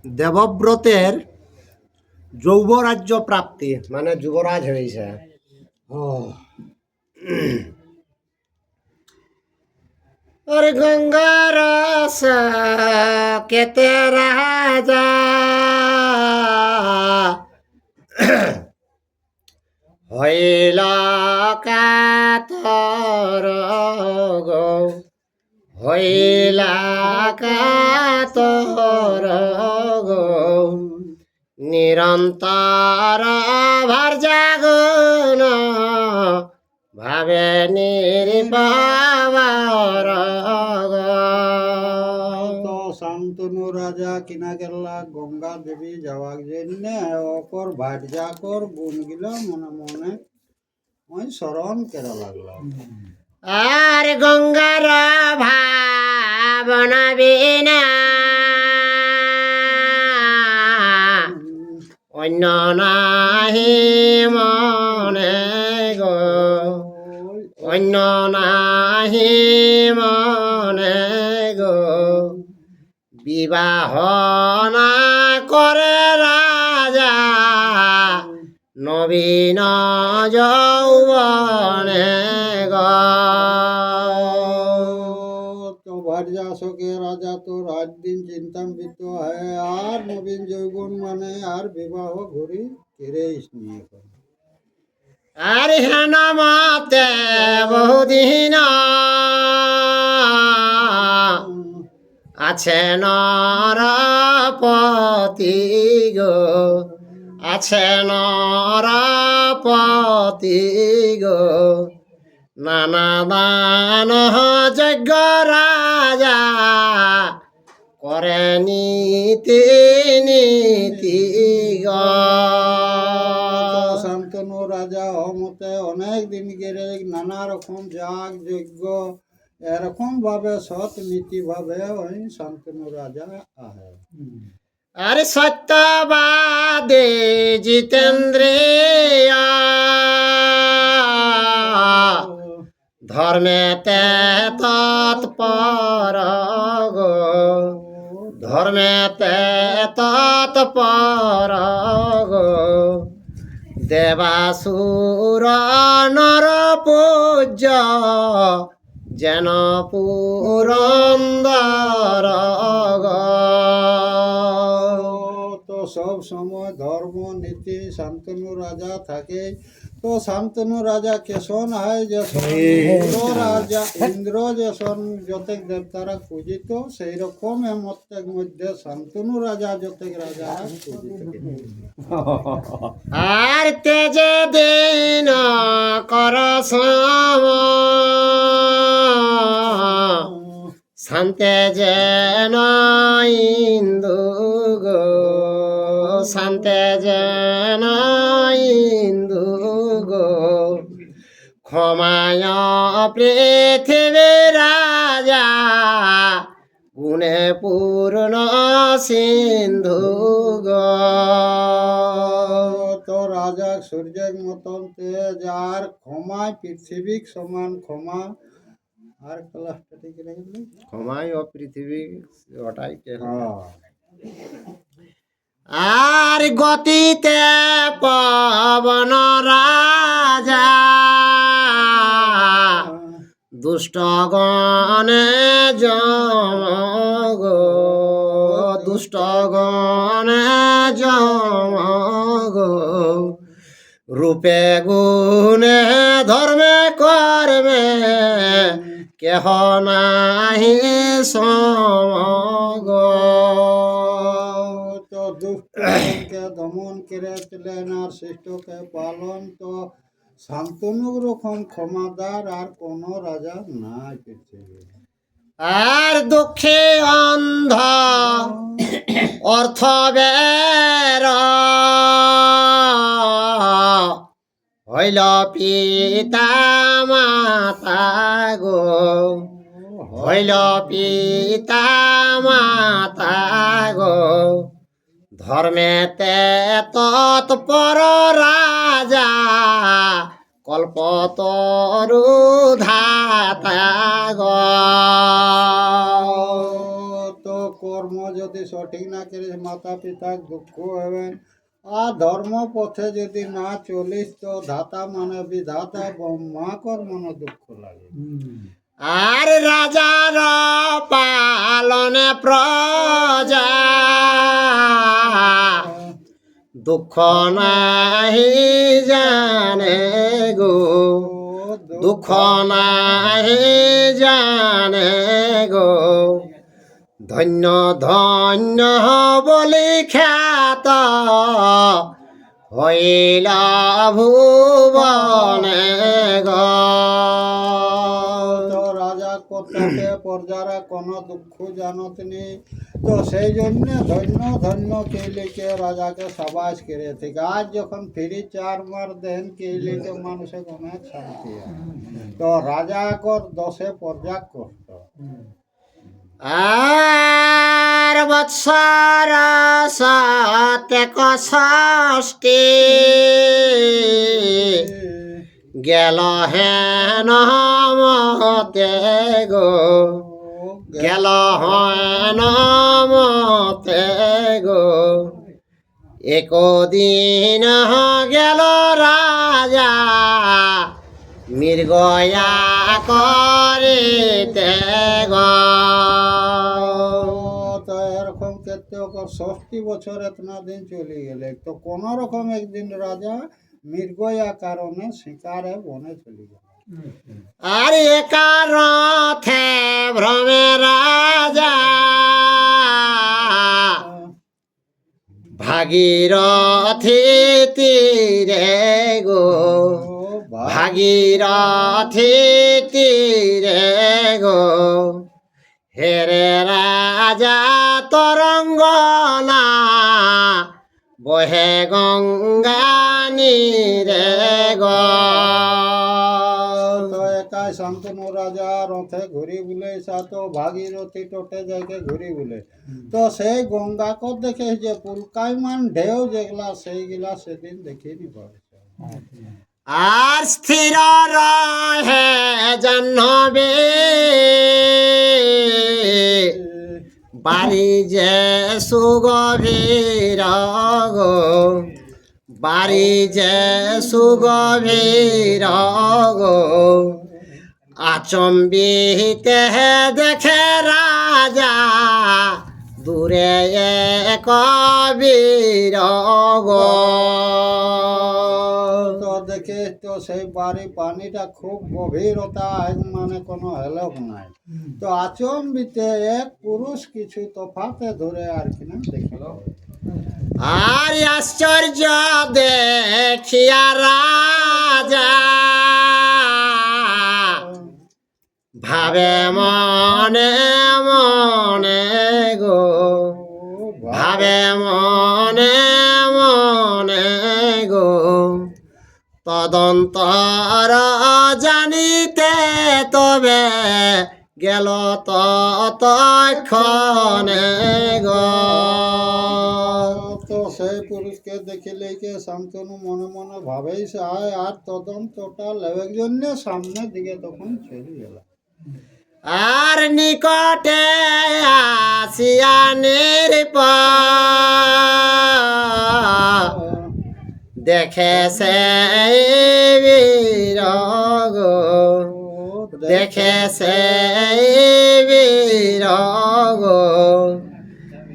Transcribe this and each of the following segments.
দেবব্রতের যৌবরাজ্য প্রাপ্তি মানে যুবরাজ হয়েছে। और गंगा रस केते राजा হইল কাতর গো, হইল কাতর গো, নিরন্তর ভার জাগন ভাবে নির্বাবার তো শান্তনু রাজা কিনা গেলা গঙ্গা দেবী যাওয়ার জন্য অকর ভাটজা কর গুণগুলো মনে মনে ওই স্মরণ করা লাগলো। আর গঙ্গার ভাবনা বিনা অন্য নাহি মনে গো, অন্য নাহি মনে গো, বিবাহ না করে রাজা নবীন যৌবনে গো। তো ভাটজা শোকে রাজা তো রাত দিন চিন্তান্বিত হয় আর নবীন যৌবন মানে আর বিবাহ ঘুরি কেড়ে নিয়ে করে। আর হেন মতে বহুদিন আছে নরপতি গো, আছে নরপতি গো, নানা দান যজ্ঞ রাজা করে নীতি নীতি গো। শান্তনু রাজা অমতে অনেক দিন গেলে নানা রকম যাগ যজ্ঞ এরকম ভাবে সৎ নীতি ভাবে ওই শান্তনু রাজা আহে। আরে সত্যবাদে জিতেন্দ্রিয় ধর্মেতে তৎপর গো, ধর্মেতে তৎপর গো, দেবাসুর নর পূজ্য যেন পুরন্দর গো। তো সব সময় ধর্ম নীতি শান্তনু রাজা থাকে। তো শান্তনু রাজা কেশন হয় যে রাজা ইন্দ্র যেসন যতেক দেবতারা পূজিত সেই রকম মতের মধ্যে শান্তনু রাজা যতেক রাজা পূজিত। আর তেজে দিন কর শান্তে যেন ইন্দু গো, শান্তে যেন ইন্দু গো, ক্ষমায় পৃথিবী রাজা গুণে পূর্ণ সিন্ধু গো। তো রাজা সূর্যের মতন তেজ আর ক্ষমায় পৃথিবীর সমান ক্ষমা আর ক্লাসটা ঠিক রেখে ক্ষমায় ও পৃথিবী ওটাই হ্যাঁ। আর গতিতে পবন রাজা দুষ্ট গণে জম গো, দুষ্ট গণে জম গো, রূপে গুণে ধর্মে কর্মে কেহ নাহি সম গো। তো দুষ্টকে দমন করেছিলেন আর শিষ্টকে পালন। তো শান্তনু রকম ক্ষমাদার আর কোন রাজা নাই পৃথিবী। আর দুঃখে অন্ধ অর্থ বের হইল পিতা মাতা গো, হইল পিতা মাতা গো, ধর্মেতে তৎপর রাজা কল্পতরু ধাতা গো। তো কর্ম যদি সঠিক না করিস মাতা পিতার দুঃখ হবেন। আর ধর্ম পথে যদি না চলিস তো ধাতা মানে বিধাতা ব্রহ্মাকর মনে দুঃখ লাগে। আর রাজার পালনে প্রজা দুঃখ নাহি জানে গো, দুঃখ নাহি জানে গো। ধন্য ধন্য বলি খ্যাত হইল ভুবনে গো। তো রাজা কর্তাকে প্রজারা কোনো দুঃখ জানতনি, তো সেই জন্য ধন্য ধন্য কেলিকে রাজাকে সাবাস করে থেকে আজ যখন ফিরি চার মার দেন কেলিকে মানুষের অনেক শান্তি হয়। তো রাজা কর দশে প্রজা কষ্ট। আর বৎসর সতেক ষষ্ঠী গেল হেন মতে গো, গেল হেন মতে গো। একদিন গেল রাজা মৃগয়া করিতে গো। তো এরকম কেতে 60 বছর এতনা দিন চলে গেলে, তো কোন রকম একদিন রাজা মৃগয়া কারণে শিকারে বনে চলে গেল। আর একা রথে ভ্রমে রাজা ভাগীরথী তীরে গো, ভাগীরথী তীরে গো। হেরে রাজা তরঙ্গনা বহে গঙ্গা নীরে গো। তো একাই শান্তনু রাজা রথে ঘুরি বলে তো ভাগীরথী টোটে যাইকে ঘুরি বলে, তো সেই গঙ্গাকে দেখে যে পুলকাইমান ঢেউ যেগুলা সেইগুলা সেদিন দেখিনি পারে। আর স্থির রহে জাহ্নবী বাড়ি যে সুগভীর গো, বাড়ি যে সুগভীর গো। আচম্বিতে দেখে রাজা দূরে এক বীর গো। তো দেখে তো সেই বাড়ি পানিটা খুব গভীরতা, মানে কোনো হেলক নাই। তো আচম্বিতে এক পুরুষ কিছু তফাতে ধরে আর কিনা দেখল। আর আশ্চর্য দেখিয়া রাজা ভাবে মনে মনে গো, ভাবে মনে মনে গো। তদন্তর জানিতে তবে গেল তৎক্ষণে গো। তো সেই পুরুষকে দেখিলে কে শান্তনু মনে মনে ভাবেই সায় আর তদন্তটা লেবের জন্য সামনের দিকে তখন চলে গেল। আর নিকটে আসিয়া দেখে সে বীর গো, দেখে সে বীর গো।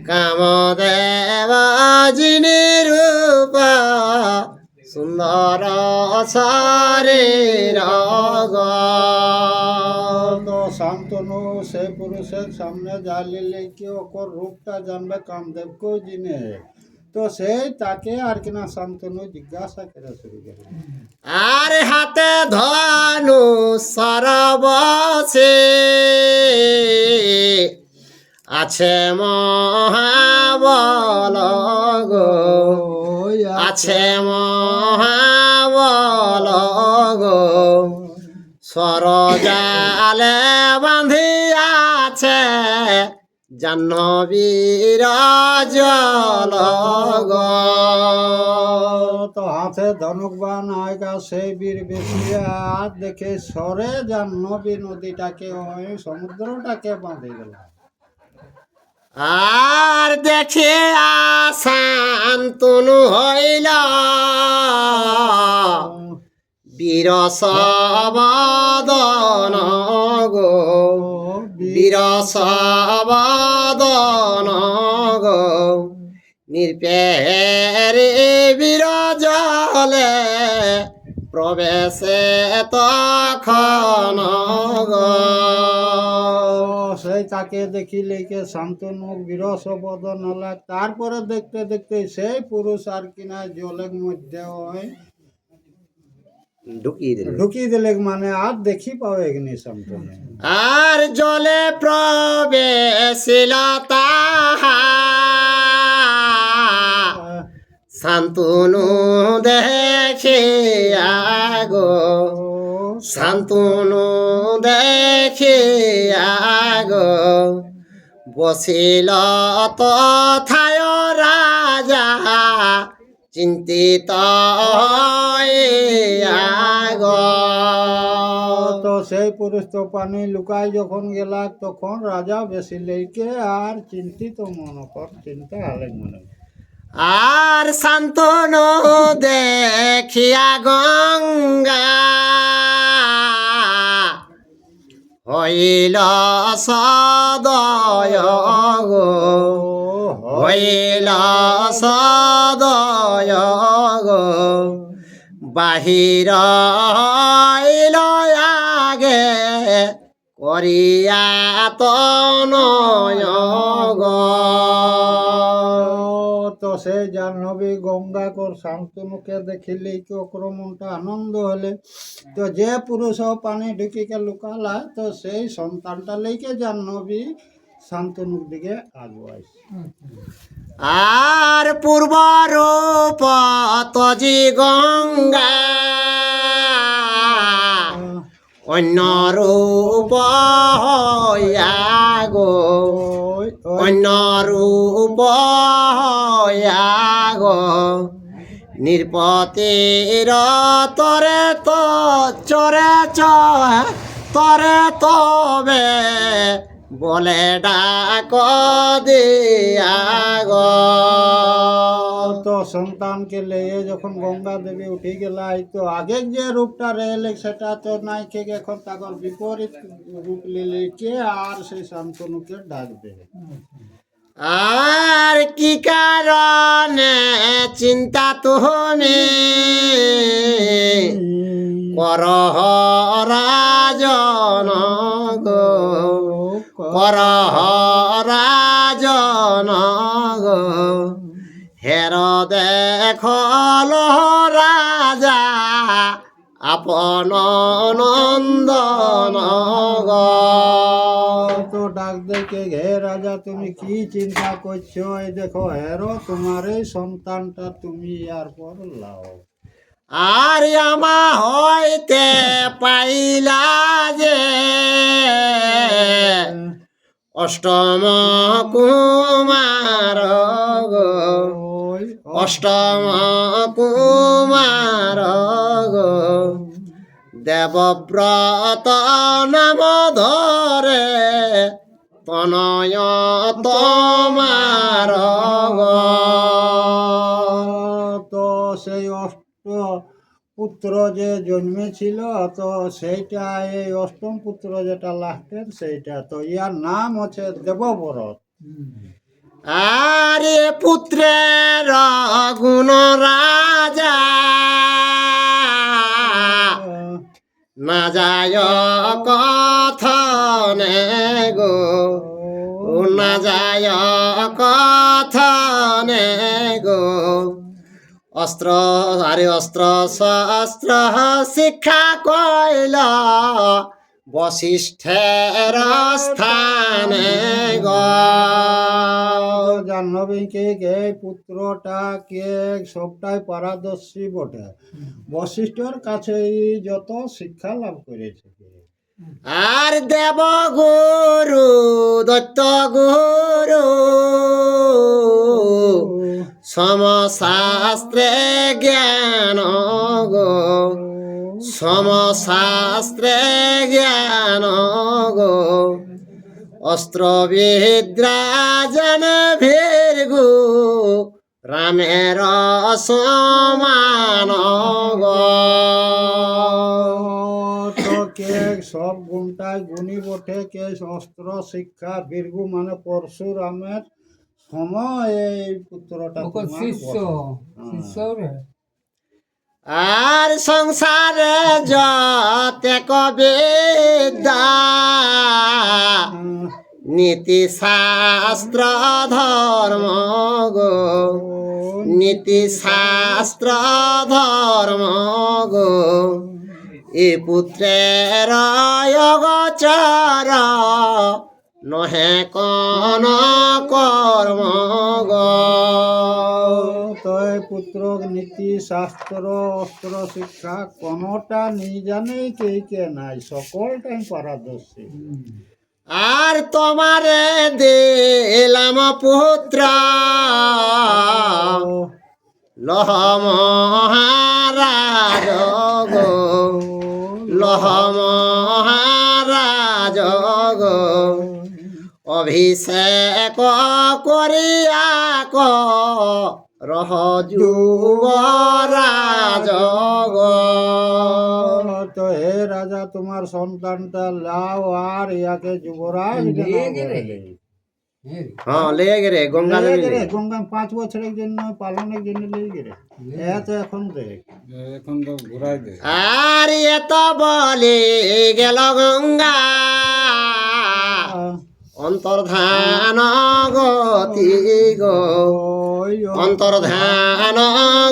কামদেব যিনি রূপ সুন্দর শরীর গো। তো শান্তনু সেই পুরুষের সামনে জ্বালিলে কি ওকর রূপটা জানবে কামদেবকেও জিনে, তো সেই তাকে আর কিনা শান্তনু জিজ্ঞাসা করে শুরু করে। আর হাতে ধনু সরবশে আছে মহাবল গো, আছে মহাবল গো। সরজালে বাঁধিয়াছে জাহ্নবীর জল গো। তো হাতে ধনুক বান আয়গা সেই বীর বেশিয়া দেখে সরে জাহ্নবী নদীটাকে ওই সমুদ্রটাকে বাঁধে গেল। আর দেখিয়া শান্তনু হইল বীরসবদন গো, বীরসবদন গো, নির্পেরে বিরজলে প্রবেশে তখন গো। সেই তাকে দেখিলে কে শান্তনু বিরস বদন হলে, তারপরে দেখতে দেখতে সেই পুরুষ আর কিনা জলের মধ্যে ওই ঢুকিয়ে দিলে, মানে আর দেখি পাবে এগনি শান্তনু। আর জলে প্রবেশিল তাহা শান্তনু দেখিয়া গো, শান্তনু দেখিয়া গো, বসিল তথায় রাজা চিন্তিত হইয়া গো। তো সেই পুরুষ তো পানি লুকায় যখন গেলা, তখন রাজা বেশি লেকে আর চিন্তিত মনে কর, চিন্তা আলেক মনে। আর শান্তনু দেখিয়া গঙ্গা হইল সদয় গো, হইল সদয় গো, বাহির হইল আগে করিয়া তনয় গো। তো সেই জাহ্নবী গঙ্গা কর শান্তনুকে দেখিলে কি ওকর মনটা আনন্দ হলে, তো যে পুরুষ পানি ঢুকিকে লুকালা, তো সেই সন্তানটা লেকে জাহ্নবী শান্তনুর দিকে আগুয়াইছে। আর পূর্ব রূপ তজি গঙ্গা অন্য রূপ হইয়া গো, অন্য রূপ হইয়া গো, নির্পতির তরে তো চরে তরে তবে বলে ডাক দিয়া গো। তো সন্তানকে লেয়ে যখন গঙ্গা দেবী উঠে গেলাই, তো আগে যে রূপটা রয়েলে সেটা তো নাই, কে এখন তাকর বিপরীত রূপ লিলে কে আর সেই শান্তনুকে ডাক দেবে। আর কি কারণে চিন্তা তুমি করহ রাজন গো, করহ রাজন গো, হের দেখল রাজা আপন নন্দন গো। তো ডাক দেখে হে রাজা, তুমি কি চিন্তা করছো? এই দেখো হেরো তোমার এই সন্তানটা তুমি আর পর লাও। আর আমা হইতে পাইলা যে অষ্টম কুমার গো, অষ্টম কুমার গো, দেবব্রত নাম ধরে তনয় তোমার গো। তো সেই অষ্ট পুত্র যে জন্মেছিল, তো সেইটা এই অষ্টম পুত্র যেটা লাস্টের সেইটা, তো ইয়ার নাম হচ্ছে দেবব্রত। আর এ পুত্রের গুণ রাজা না যায় কথনে গো, না যায় কথনে গো, অস্ত্র আরে অস্ত্র শস্ত্র শিক্ষা কইল বশিষ্ঠের স্থানে গো। জাহ্নবীকে এই পুত্রটা কে সবটাই পারদর্শী বটে, বশিষ্ঠর কাছেই যত শিক্ষা লাভ করেছে। আর দেব গুরু দত্ত গুরু সমশাস্ত্রে জ্ঞান গো, সমশাস্ত্রে জ্ঞান গো, অস্ত্র বিদ্রা জানে ভীরগু রামের সমান গো। তো কে সব গুণটাই গুণী বটে, কে অস্ত্র শিক্ষা বীরগু মানে পরশুরামের সময় এই পুত্রটা ওকে তোমার শিষ্য বটে। শিষ্য রে আর সংসারে যতেক বিদ্যা নীতি শাস্ত্র ধর্ম গো, নীতি শাস্ত্র ধর্ম গো, এ পুত্রের অগোচর নহে কোন কর্ম গো। তো এই পুত্র নীতি শাস্ত্র অস্ত্র শিক্ষা কোনটা নিয়ে জানে কে নাই, সকলটাই পারদর্শী। আর তোমারে দিলাম পুত্র লহ মহারাজ গো, লহ মহারাজ গো, অভিষেক করিয়া রহ যুবরাজ গো। তো হে রাজা তোমার সন্তানটা লাও আর ইয়াকে যুবরাজ নিয়ে গেলে? হ্যাঁ লেগে গেলে গঙ্গা নদী রে গঙ্গা 5 বছরের জন্য পালনের জন্য লেগে গেলে। তো এখন দেখ, এখন তো ঘুরাই দে। আর এত বলে গেল গঙ্গা অন্তর্ধান গতি গো, অন্তর্ধান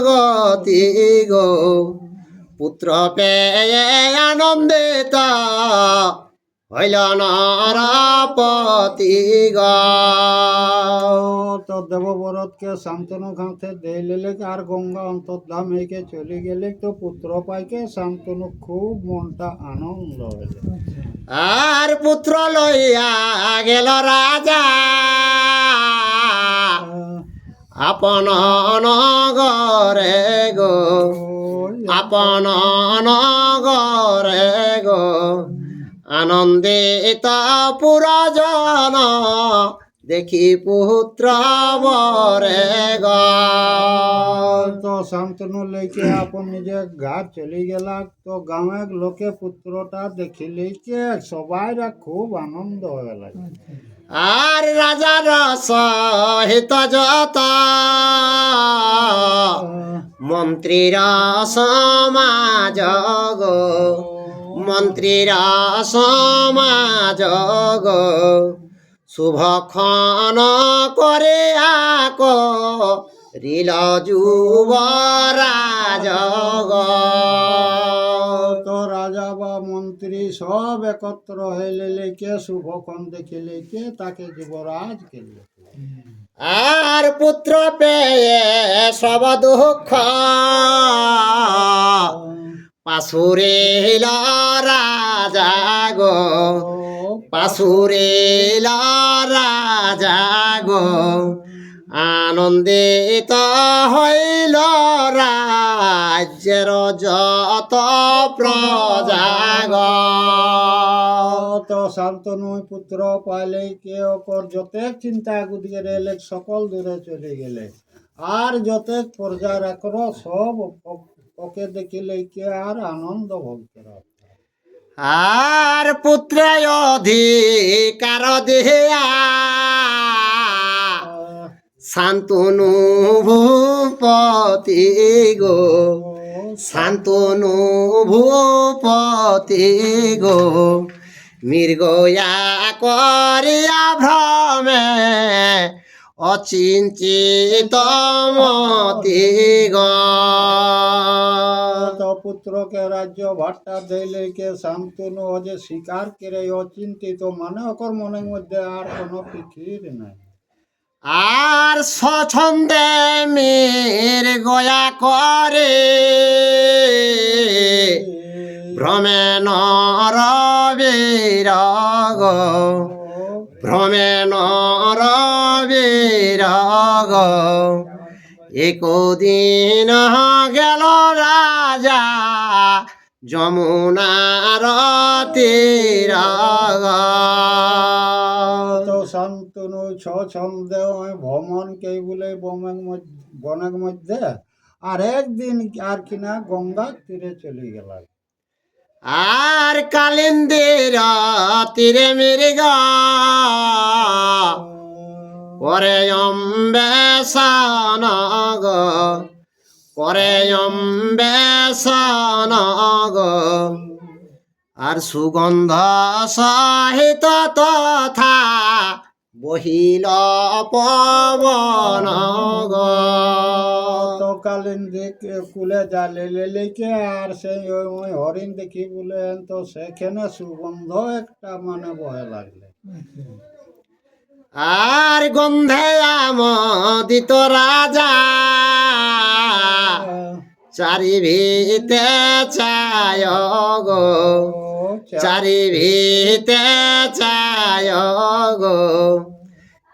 গতি গো, পুত্র পেয়ে আনন্দিত হইল নরপতি গো। তো দেবব্রতকে শান্তনু ঘাঁথে দিয়ে লেলে আর গঙ্গা অন্তর্ধাম হইকে চলে গেলে, তো পুত্র পাইকে শান্তনু খুব মনটা আনন্দ হইল। আর পুত্র লইয়া গেল রাজা আপন নগরে গো, আপন নগরে গো, আনন্দিত পুরজন দেখি পুত্র বরে গো। তো শান্তনু লেকে আপন নিজে ঘাট চলে গেলা, তো গাঁয়ের লোকে পুত্রটা দেখিলে কে সবাই খুব আনন্দ হয়ে গেল। আর রাজার সহিত যত মন্ত্রীর সমাজ গো, মন্ত্রীর সমাজ গো, শুভক্ষণ করে রিল যুবরাজ গো। তো রাজা বা মন্ত্রী সব একত্র হইলে লেকে শুভক্ষণ দেখিলে কে তাকে যুবরাজ কেলে। আর পুত্র পেয়ে সব দুঃখ পাশুরিল রাজা গো, পাশুরিল রাজা গো, আনন্দিত হইল রাজ্যের যত প্রজা গো। তো শান্তনু পুত্র পাইলে কে ওকর যতে চিন্তা গুদিয়ে রেলে সকল দূরে চলে গেলে, আর যতে প্রজা রাখর সব ওকে দেখিলে কে আর আনন্দ ভোগ করা। আর পুত্র অধিকার দেয়া শান্তনু ভূপতি গো, শান্তনু ভূপতি গো, মৃগয়া করিয়া ভ্রমে অচিন্তিত মতি গো। তো পুত্রকে রাজ্য ভাট্টা দিলে কে শান্তনু যে শিকার করে অচিন্তিত, মানে ওকর মনের মধ্যে আর কোনো ফিকির নাই। আর স্বচ্ছন্দে মের গয়া করে ভ্রমে নরবীর গো, ভ্রমে নরবীর গো, একদিন গেল রাজা যমুনার তীর গো। শান্তনু ছ ছন্দে ওই ভ্রমণ কেই বলে বনের মধ্যে আর একদিন আর কিনা গঙ্গা তীরে চলে গেল। আর কালিন্দির তীরে মৃগ করে অম্বেষণ গো, করে অম্বেষণ গো। আর সুগন্ধ সহিত তথা বহিল পবন গো। তো কালিন্দী কুলে জালে লেলিকে আর সেই ওই হরিণ দেখি বলেন তো সেখানে সুগন্ধ একটা মানে বহে লাগলে। আর গন্ধে আমোদিত রাজা চারি ভিতে চায় গো, চারি ভিতে চায় গো।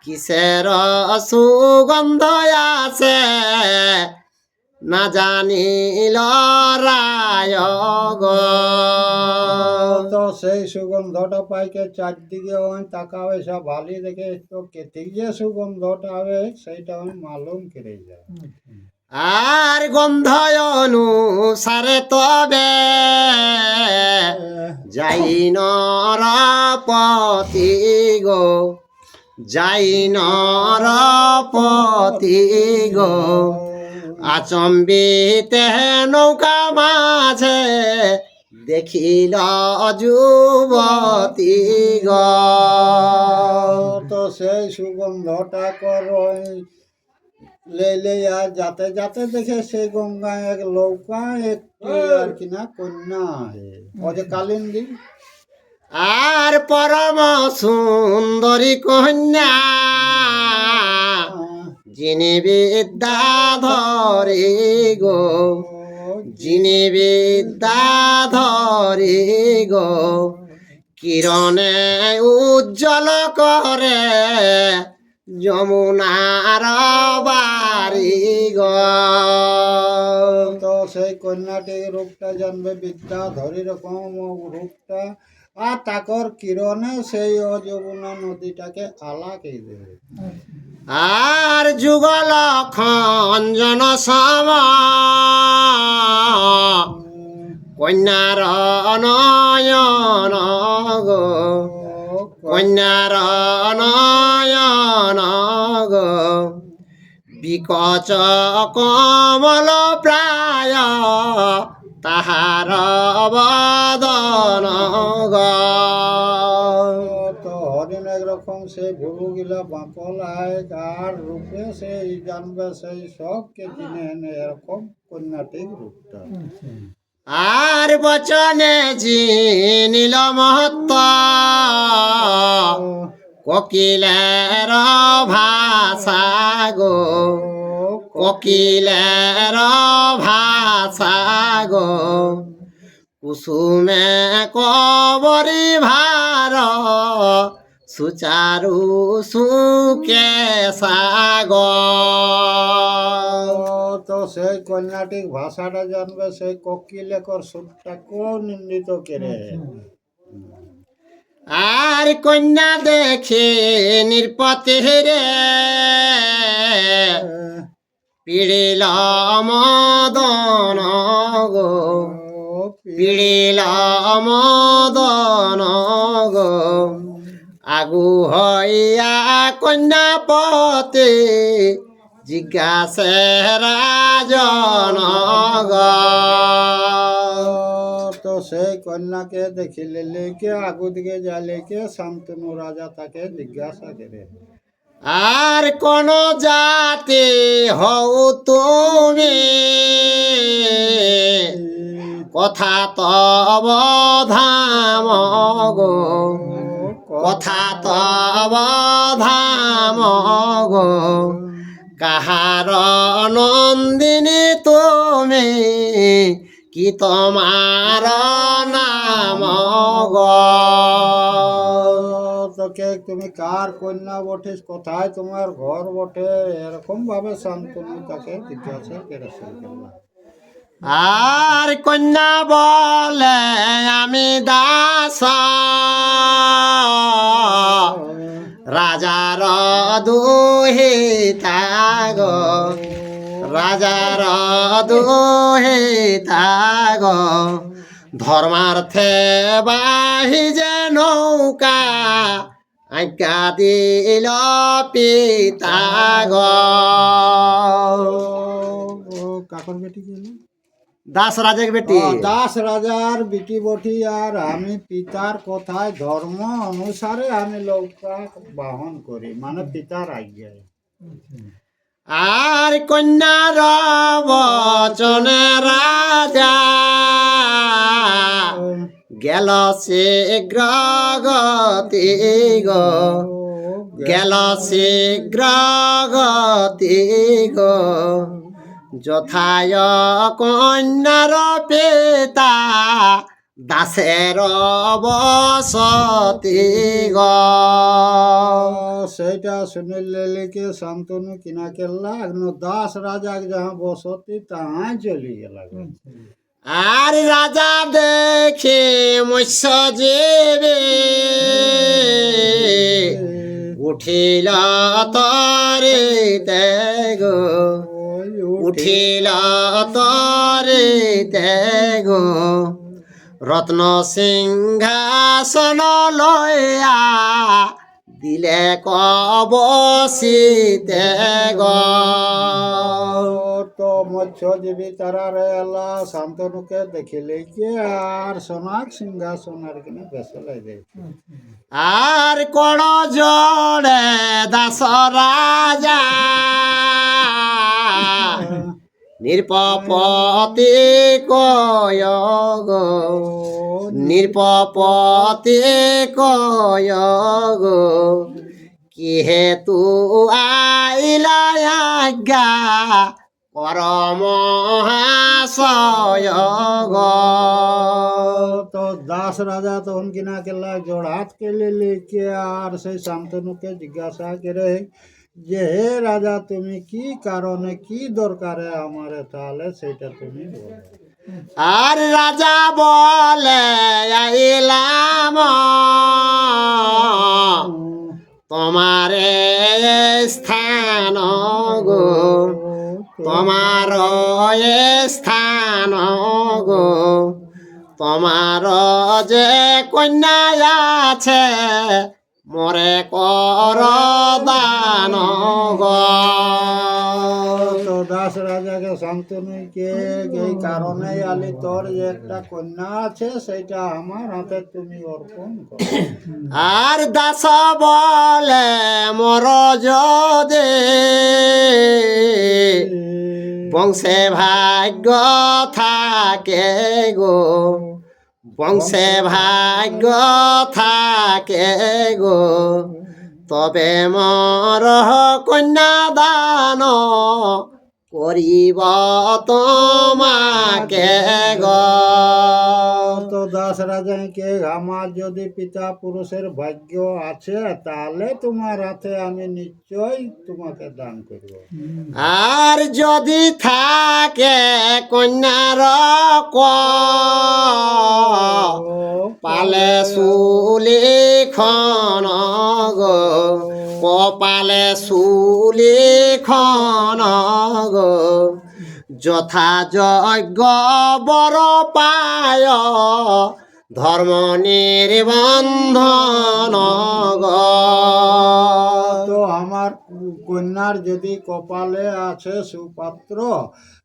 কিসের সুগন্ধ আছে না জানিল রায় গো। তো সেই সুগন্ধটা পাইকে চারদিকে ওই তাকাবে সব ভালি দেখে তো কেটে যে সুগন্ধটা হবে সেইটা আমি মালুম করে যায়। আর গন্ধ অনুসারে তবে যাই নরপতি গো, যাই নরপতি গো। আচম্বিতে নৌকা মাঝে দেখিল যুবতী গো। তো সেই সুগন্ধটা কর লে আর যাতে যাতে দেখে সেই গঙ্গায় এক লৌকা একটি আর কিনা কন্যা ও যে কালিন্দী আর পরম সুন্দরী কন্যা যিনি বিদ্যা ধরে গো, যিনি বিদ্যা ধরে গো। কিরণে উজ্জ্বল করে যমুনার বাড়ি গো। তো সেই কন্যাটির রূপটা জানবে বিদ্যা ধরি রকম রূপটা আর তাকর কিরণে সেই অযমুনা নদীটাকে আলাকে দেবে। আর যুগল খঞ্জন সম কন্যার নয়ন গো, কন্যার নয়ন গো। বিকচ কমল প্রায় তাহার বদন গো। তো হরিণ একরকম সেই ভুরু গিলা বাঁকল আয় আর রূপে সেই জানবে সেই সবকে চিনে এনে এরকম কন্যাটির রূপটা। আর বচনে জিনিল মহত্ব কোকিলের ভাষা গো, কোকিলের ভাষা গো। কুসুমে কবরি ভার সুচারু সুকে সাগর। তো সেই কন্যাটির ভাষাটা জানবে সেই কোকিলেকর সুরটা কোন নিন্দিত করে। আর কন্যা দেখে নির্পতি রে পিড়িল মদন গো, পিড়িল মদন গো। আগু হইয়া কন্যাপতি জিজ্ঞাসে রাজন গো। তো সেই কন্যাকে দেখিলে লেকে আগু দিকে যায় লেকে শান্তনু রাজা তাকে জিজ্ঞাসা করে আর কোন জাতি হও তুমি কথা তব ধাম গো, কথা তব ধাম গো। কাহার নন্দিনী তুমি কি তোমার নাম গো। তোকে তুমি কার কন্যা বটে কোথায় তোমার ঘর বটে এরকম ভাবে শান্তনু তাকে জিজ্ঞাসা করেছিল। আর কন্যা বলে আমি দাস রাজার দুহিতা গো রাজার দুহিতা গো ধর্মার্থে বাহি যে নৌকা আজ্ঞা দিল পিতা গো কাকর বেটি কি হলো? দাস রাজের বেটি দাস রাজার বিটি বটি আর আমি পিতার কথায় ধর্ম অনুসারে আমি নৌকা বাহন করি, মানে পিতার আজ্ঞায়। আর কন্যার বচনে রাজা গেল শীঘ্র গতি গো গেল শীঘ্র গতি গো যথায় কন্যার পিতা দাসের বসতি গো সেইটা শুনিলে লিখে শান্তনু কিনা কেলা দাস রাজা যাহা বসতি তাহাই চলি গেল। আর রাজা দেখে মৎস্যজীবী উঠিল তরিতে গো উঠিল তরিতে গো রত্ন সিংহাসন লয়া দিলে কবসিতে গো তো মৎস্যজীবী তারা এলা শান্তনুকে দেখিলে কি আর সোনার সিংহাসনের কিনে বেসলে দেখি। আর কড় জড়ে দাস রাজা নির্পপতি কয় গো নির্পপতি কয় গো কি হেতু আইলা আজ্ঞা পরমহাশয় গো তো দাস রাজা তখন কিনা কেলা জোড়হাত কেলে লিখে আর সেই শান্তনুকে জিজ্ঞাসা করে যে হে রাজা তুমি কি কারণে কি দরকারে আমারে, তাহলে সেটা তুমি বলো। আর রাজা বলে আইলাম তোমারে স্থান গো তোমার স্থান গো তোমার যে কন্যা আছে মরে কর দান গো তো দাস রাজাকে শান্তনুকে এই কারণে আলি তোর যে একটা কন্যা আছে সেইটা আমার হাতে তুমি অর্পণ করো। আর দাস বলে মর যদি বংশে ভাগ্য থাকে গো বংশে ভাগ্য থাকে গো তবে মর কন্যা দান করিব তোমাকে গো তো দাস রাজাকে আমার যদি পিতা পুরুষের ভাগ্য আছে তাহলে তোমার হাতে আমি নিশ্চয় তোমাকে দান করব। আর যদি থাকে কন্যার পালে চুলি খন গো কপালে চুলি খন গো যথা যজ্ঞ বর পায় ধর্ম নির্বন্ধন গো তো আমার কন্যার যদি কপালে আছে সুপাত্র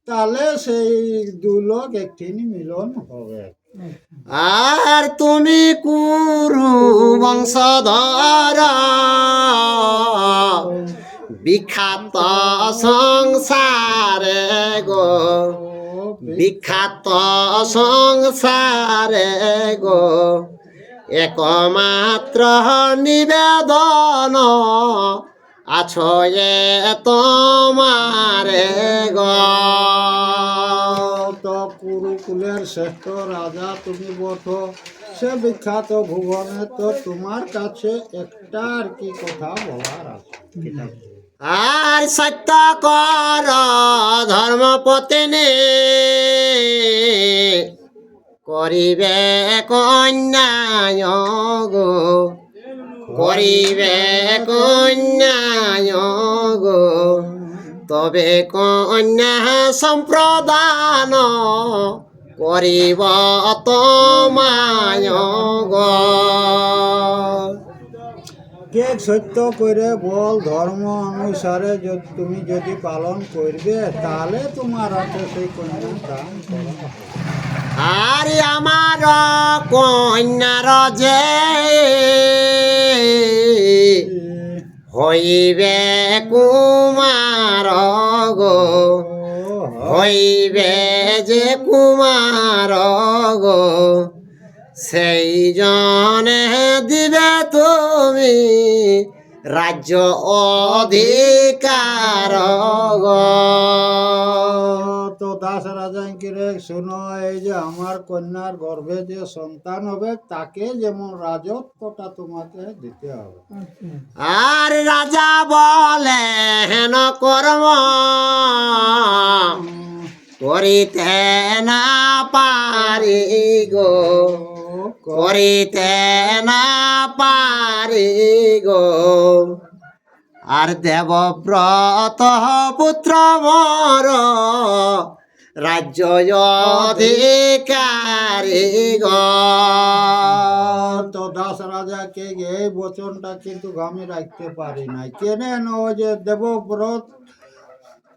তাহলে সেই দুলোক একটি মিলন হবে। আর তুমি কুরু বংশধর বিখ্যাত সংসারে গো বিখ্যাত সংসারে গো একমাত্র নিবেদন আছো এ তোমারে গো তো কুরুকুলের শ্রেষ্ঠ রাজা তুমি বটো, সে বিখ্যাত ভুবনে, তো তোমার কাছে একটা আর কি কথা বলার আছে। আর সত্য কর ধর্মপত্নী করিবে কন্যায় গো করিবে কন্যায় গো, তবে কন্যা সম্প্রদান করিব তোমায় গো। কে সত্য করে বল, ধর্ম অনুসারে তুমি যদি পালন করবে তাহলে তোমার হাতে সেই কন্যা দান করা হবে। আর আমার কন্যার যে হইবে কুমার গো, হইবে যে কুমার গো, সেই জনে দিবে তুমি রাজ্য অধিকার গো। তো দাস রাজাকে রে শোনো, এই যে আমার কন্যার গর্ভে যে সন্তান হবে তাকে যেমন রাজত্বটা তোমাকে দিতে হবে। আর রাজা বলে হেন কর্ম করিতে না পারি গো, করিতে না পারি গো। আর দেবব্রত পুত্র মর রাজ্য অধিকারী গো। তো দাস রাজাকে এই বচনটা কিন্তু আমি রাখতে পারি নাই। কেন যে দেবব্রত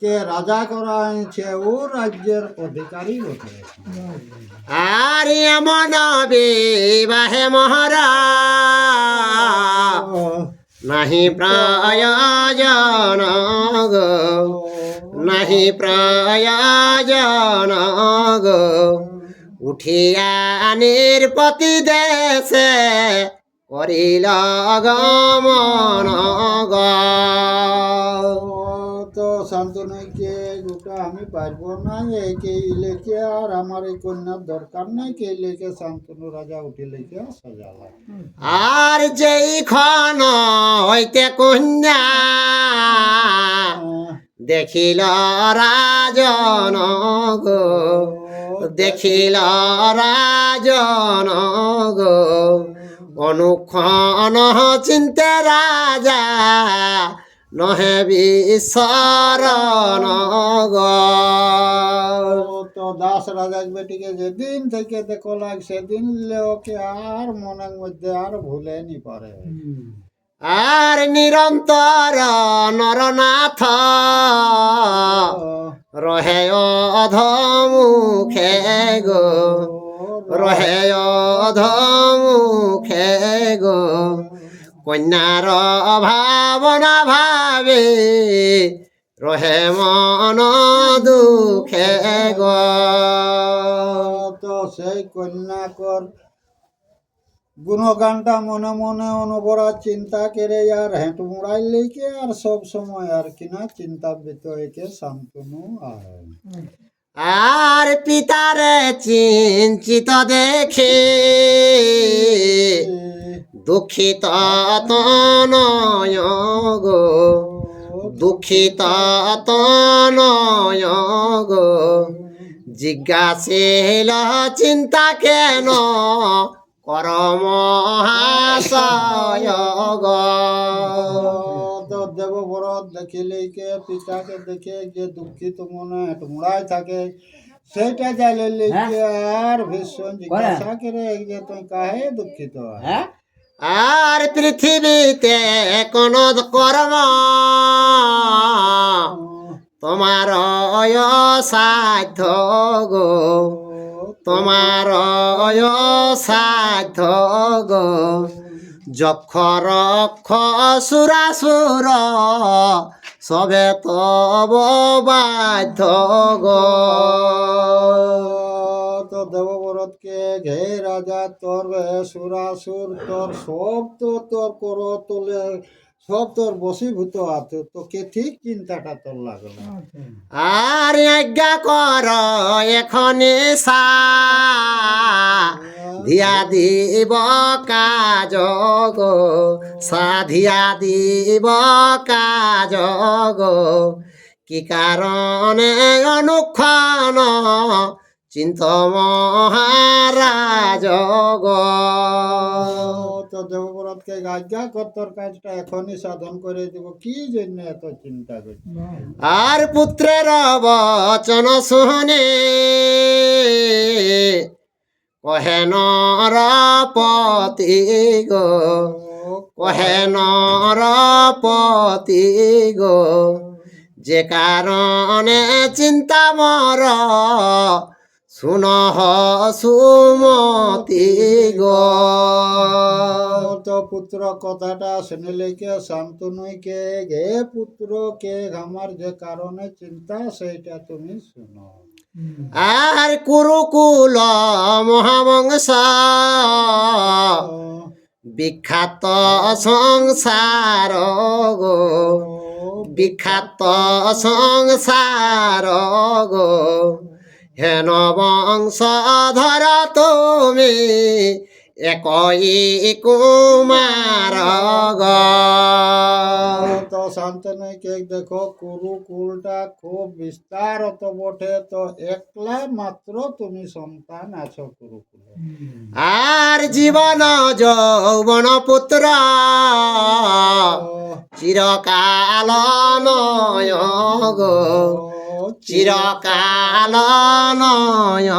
কে রাজা করা হয়েছে, ও রাজ্যের অধিকারী বটে। আর এমন বিবাহে মহারাজ নাহি প্রয়োজন গো, নাহি প্রয়োজন গো। উঠিয়া নির্পতি দেশে করিল গমন গো। তো শান্তনুকে গোটা আমি পারবো না, একে ইলেকে আর আমার এই কন্যার দরকার নেই, কে ইলেকে শান্তনু রাজা উঠিলেকে সাজালা। আর যেই খন হইতে কন্যা দেখিল রাজন গো, দেখিল রাজন গো। অনুক্ষণ চিন্তে রাজা নহে বিশরণ গো। তো দাস রাজা বেটিকে যেদিন থেকে দেখো লাগ সেদিন ওকে আর মনের মধ্যে আর ভুলেনি পারে। আর নিরন্তর নরনাথ রহে অধমুখে গো, রহে অধমুখে গো। কন্যার ভাবনা ভাবে রহে মন দুঃখে গো। তো সেই কন্যাকর গুণগানটা মনে মনে অনবরত চিন্তা করে আর হেঁট মুড়াই লেকে আর সব সময় আর কিনা চিন্তা বিতয়কে শান্তনু আর আর পিতারে চিন্তিত দেখে দুঃখিত তনয় গো, দুঃখিত তনয় গো। জিজ্ঞাসিল চিন্তা কেন করম হাসয় গো। তো দেবব্রত দেখিলে কে পিতাকে দেখে যে দুঃখিত মনে হেঁট মুড়াই থাকে, সেটা জানলে লিখে আর ভীষণ জিজ্ঞাসা করে যে তুই কাহে দুঃখিত হয়? আর পৃথিবীতে কোন কর্ম তোমার সাধ্য গো, তোমার সাধ্য গো। যক্ষ রক্ষ সুরাসুর সবে তব বাধ্য গো। তো দেবব্রতকে ঘে রাজা তোর সুরাসুর তোর সব তো তোর করো তোলে, সব তোর বশীভূত আছে, তোকে ঠিক চিন্তাটা তোর লাগলো। আর আজ্ঞা কর এখনে সাধিয়া দিব কাজ গো, সাধিয়া দিব কাজ গো। কি কারণে অনুক্ষণ চিন্ত মহারাজ গো। তো দেবব্রত ভরতকে আজ্ঞা কর, তোর কাজটা এখনই সাধন করে দিব, কি জন্য এত চিন্তা করছিস? আর পুত্রের বচন শুনে কহে নরপতি গো, কহে নরপতি গো, যে কারণে চিন্তা মর শুনহ সুমতি গো। তো পুত্র কথাটা শুনলে কে শান্তনুকে, গে পুত্র কে আমার যে কারণে চিন্তা সেইটা তুমি শুনো। আর কুরুকুল মহাবংশ বিখ্যাত সংসার গো, বিখ্যাত সংসার গো, হেন বংশধর তুমি একই কুমার গো। তো শান্তনুকে দেখো কুরুকুলটা খুব বিস্তারত বটে, তো একলা মাত্র তুমি সন্তান আছো কুরুকুলে। আর জীবন যৌবন পুত্র চিরকাল নয় গো, চিরকাল নয়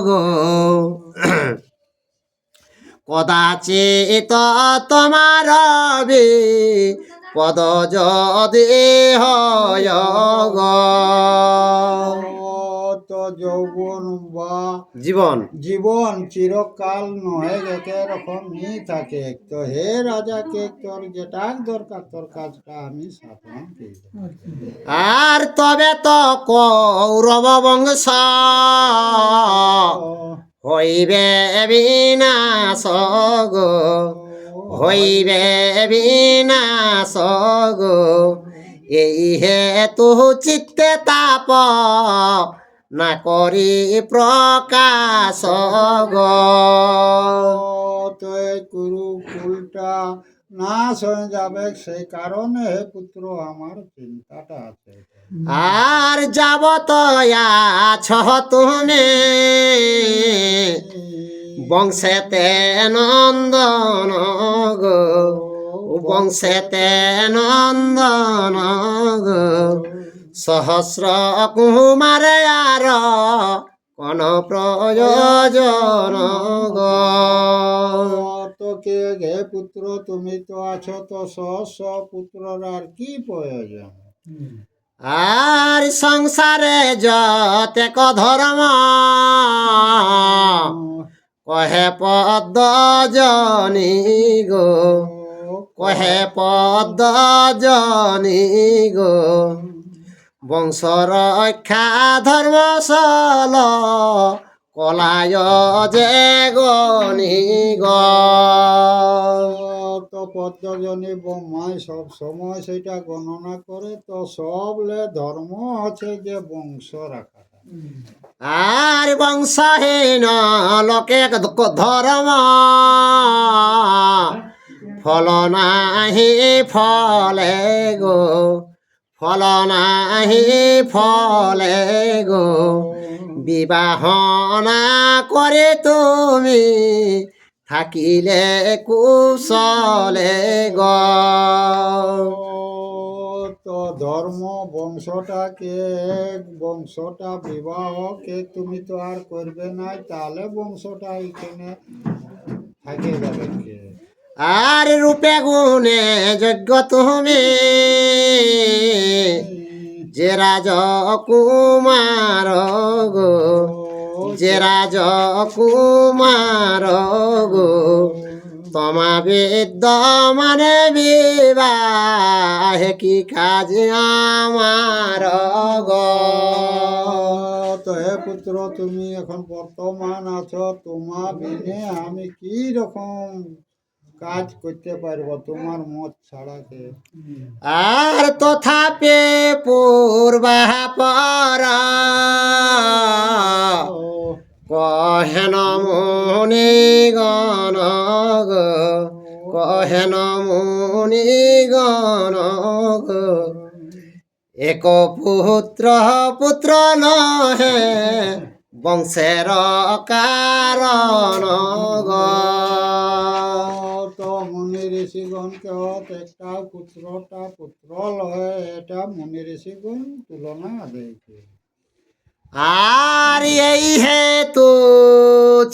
গো, কদাচিত তোমার পদ যদি হয় গো। তো যৌবন বা জীবন জীবন চিরকাল নয়, একে রকমই থাকে। তো হে রাজা কে তোর যেটা দরকার তোর কাজটা আমি সাধন করব। আর তবে তো কৌরব বংশ হইবে বিনাশ গো, হইবে বিনাশ গো, এই হেতু চিত্তে তাপ না করি প্রকাশ গো। তো এই কুরুকুলটা নাশ হয়ে যাবে, সেই কারণে হে পুত্র আমার চিন্তাটা আছে। আর যাবত আছ তুমি বংশেতে নন্দন গো, বংশেতে নন্দন গো, সহস্র কুমারে আর কোন প্রয়োজন গো। তো কে হে পুত্র তুমি তো আছো, তো সহস্র পুত্রর আর কি প্রয়োজন? আর সংসারে যতেক ধর্ম কহে পদ্ম জনি গো, কহে পদ্ম জনি গো, বংশ রক্ষা ধর্মশাল কলায় যে গনি গো। তো পদ্মজনী ব্রহ্মায় সব সময় সেটা গণনা করে, তো সবলে ধর্ম আছে যে বংশ রাখাটা। আর বংশহীন লোকে ধর্ম ফল নাহি ফলে গো, ফল নাহি ফলে গো, বিবাহ না করে তুমি থাকিলে কুশলে গো। তো ধর্ম বংশটাকে, বংশটা বিবাহকে তুমি তো আর করবে না, তাহলে বংশটা এখানে থাকে যাবে কে? আর রূপে গুণে যোগ্য তুমি যে রাজ কুমার গো, যে রাজ কুমার গো, তোমা বিদ্য মানে বিবাহে কি কাজ আমার গো। তো হে পুত্র তুমি এখন বর্তমান আছো, তোমার বিনে আমি কি রকম কাজ করতে পারবো তোমার মত ছাড়াকে? আর তথাপি পূর্বাপর কহেন মুনিগণ গো, কহেন মুনিগণ গো, এক পুত্র পুত্র নহে বংশের কারণ গো। তো মুনি মুনি ঋষিগণ কেহত একটা পুত্রটা পুত্র লয়, এটা মুনি ঋষিগণ তুলনা দেখে। আর এই হেতু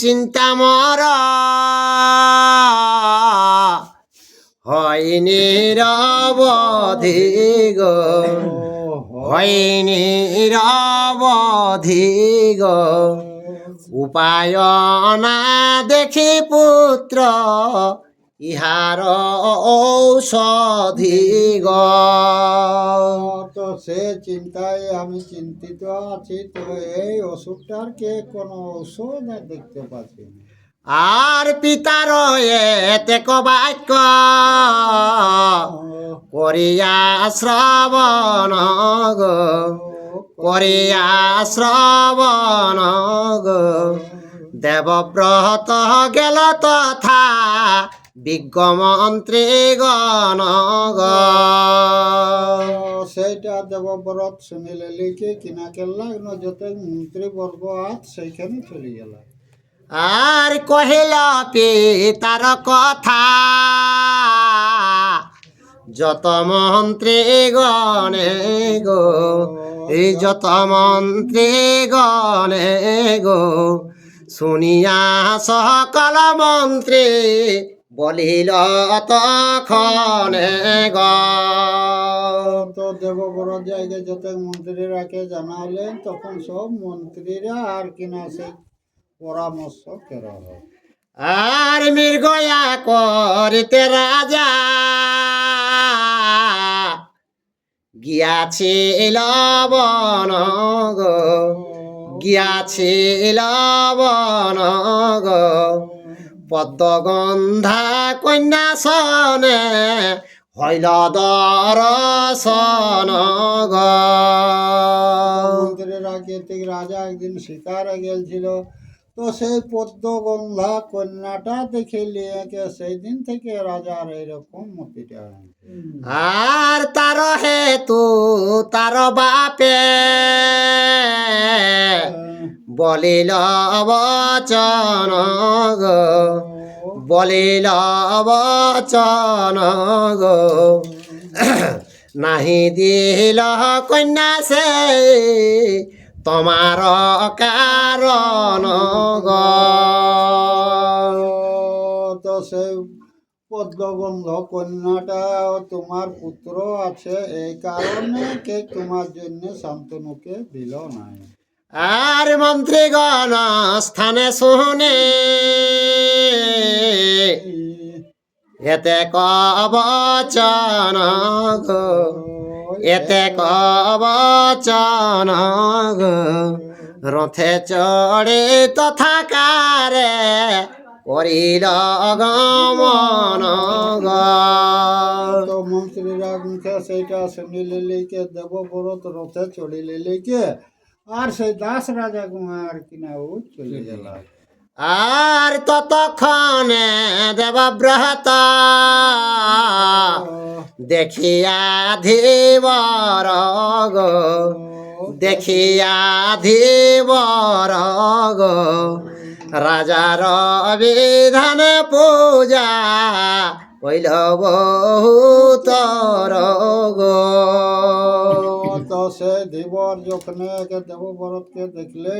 চিন্তা মর হয় নিরবধি গো, হয় নিরবধি গো। উপায় না দেখি পুত্র ইহার ঔষধি গো। তো সে চিন্তায় আমি চিন্তিত আছি, তো এই অসুখটার কে কোনো ঔষধ আর দেখতে পাচ্ছি না। আর পিতার এতে বাক্য করিয়া শ্রবণ গো, করিয়া শ্রবণ গো। দেবব্রত গেল তথা বিজ্ঞমন্ত্রী গণ গো। সেইটা দেবব্রত শুনিলে লিখে কিনা কেল্লা যত মন্ত্রীবর্গ আজ সেইখানে চলে গেল। আর কহিল পিতার কথা যত মন্ত্রী গণে গো, এই যত মন্ত্রী গণে গো। শুনিয়া সকল মন্ত্রী বলিল তখনে গো। তো দেবব্রত জায়গায় যত মন্ত্রীরাকে জানালেন, তখন সব মন্ত্রীরা আর কিনা সেই পরামর্শ করা হয়। আর মৃগয়া করিতে রাজা গিয়াছিল বন গো, গিয়াছিল বন গো। পদ্মগন্ধা কন্যা সনে হইল দর্শন গো। মন্ত্রীরা কীর্তিক রাজা একদিন শিকারে গেছিল, তো সেই পদ্মগন্ধা কন্যাটা দেখে লিয়েকে সেই দিন থেকে রাজার এইরকম মতিটা। আর তার হেতু তার বাপে বলিল বচন গো, বলিল বচন গো। নাহি দিল কন্যা সে তোমার কারণ গো। তো সেই পদ্মগন্ধ কন্যাটা তোমার পুত্র আছে, এই কারণে কে তোমার জন্য শান্তনুকে দিল নাই। আর মন্ত্রীগণ স্থানে শুনে এতে কবচন গো, এতে কবচন গো। রথে চড়ে তথাকারে করিল গমন গো। তো মন্ত্রীরা মুখে সেইটা শুনিলে লিখে দেবব্রত রথে চড়িলে লিখে, আর সেই দাস রাজা কুমার কিনা ও চলে গেল। আর ততক্ষণে দেবব্রত দেখিয়া ধীবর গো, দেখিয়া ধীবর গো। রাজার বিধান পূজা হইল বহুতর গো। তো সে ধীবর যখন দেবব্রতকে দেখলে,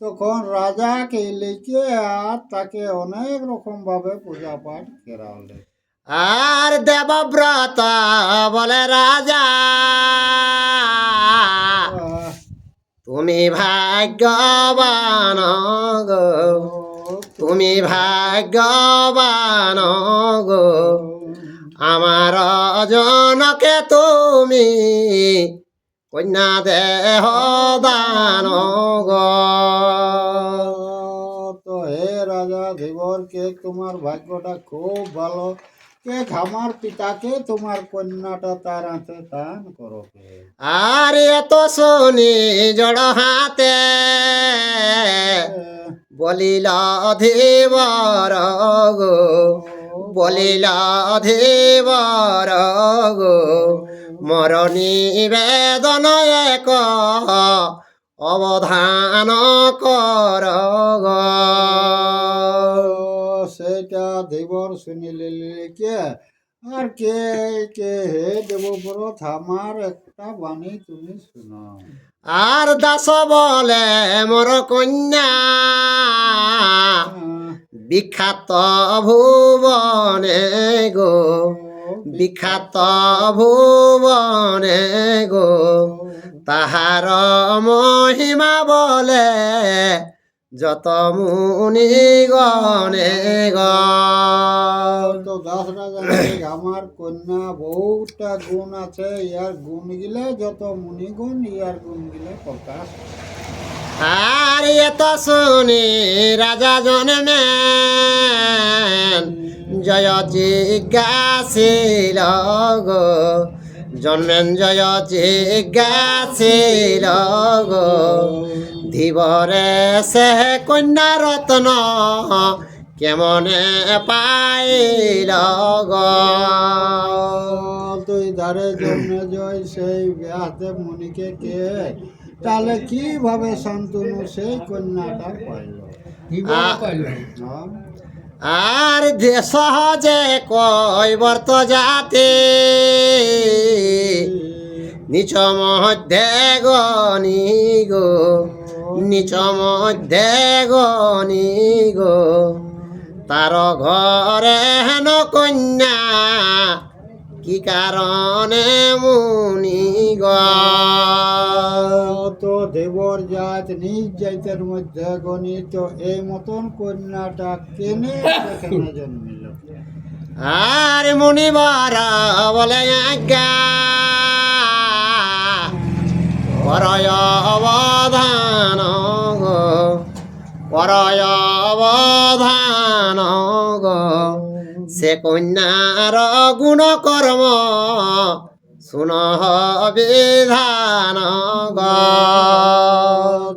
তখন রাজাকে লিখে আর তাকে অনেক রকম ভাবে পূজা পাঠ করা হলে। আর দেবব্রত বলে রাজা তুমি ভাগ্যবান গো, তুমি ভাগ্যবান গো। আমার জনকে তুমি কন্যা দেহ দান গো। তো হে রাজা ধীবর, কে তোমার ভাগ্যটা খুব ভালো, কে আমার পিতাকে তোমার কন্যাটা তার হাতে দান করো কে। আর এত শুনি জড় হাতে বলিল ধীবর গো, বলিল ধীবর গো। মর নিবেদন এক অবধান কর গো। সেটা ধীবর শুনিলে কে আর কে কে হে দেবব্রত আমার একটা বাণী তুমি শোনাও। আর দাস বলে মোর কন্যা বিখ্যাত ভুবনে গো, বিখ্যাত ভুবনে গো, তাহার মহিমা বলে যত মুনি গণে গো। তো দাস রাজা আমার কন্যা বহুটা গুণ আছে, ইয়ার গুণ গিলে যত মুনিগুণ, ইয়ার গুণ গিলে প্রকাশ। আর এত শুনি রাজা জন্মেন জয় জিজ্ঞাসিল গো, জন্মেন জয় জিজ্ঞাসিল গো, ধীবরে সে কন্যা রত্ন কেমনে পাইল গো। তুই ধারে জন্মে জয় সেই ব্যাসদেব মুনিকে কে, তাহলে কিভাবে শান্তনু সেই কন্যাটা পাইল? হ্যাঁ? আর সহজে কৈবর্ত জাতি নিচ মধ্যে গনি গো, নিচ মধ্যে গনি গো, তার ঘরে হেন কন্যা কি কারণে মুনি গো। তো দেবর জাত নিজ জাতের মধ্যে গণিত এই মতন কন্যাটা কেনে সেখানে জন্মিল? আর মুনিবার বলে আজ্ঞা পরয় অবধান গো, পরয় অবধান গো, সে কন্যার গুণ কর্ম শুন বিধান গো।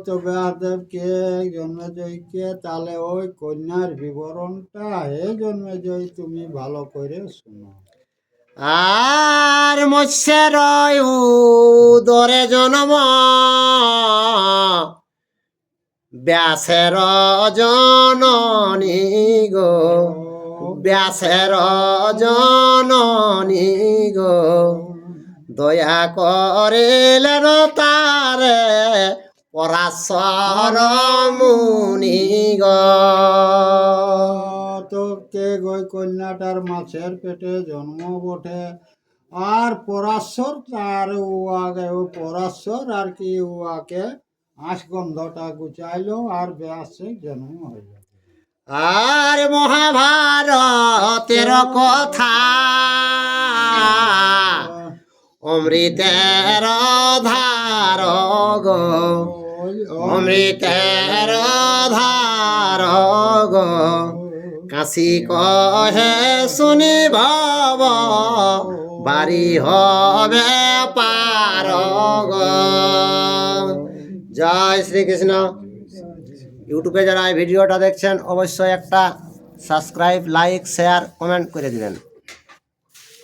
তো ব্যাসদেবকে জন্মজয়কে তাহলে ওই কন্যার বিবরণটা হে জন্মজয় তুমি ভালো করে শোনো। আর মৎস্যের উদরে জন্ম ব্যাসের জননী গো, ব্যাসের জননী গো, দয়া করিলেন তারে পরাশর মুনি গো। তো কে গই কন্যাটার মাছের পেটে জন্ম বটে, আর পরাশর তার উয়াকে ও পরাশর আর কি উয়াকে আশগন্ধটা গুচাইলো আর ব্যাসে জন্ম হইল। আর মহাভারতের কথা অমৃতের ধার গো, অমৃতের ধার গো, কাশি কহে শুনি ভব বাড়ি হবে পার গো। জয় শ্রীকৃষ্ণ। ইউটিউবে যারা এই ভিডিওটা দেখছেন অবশ্যই একটা সাবস্ক্রাইব, লাইক, শেয়ার, কমেন্ট করে দিবেন।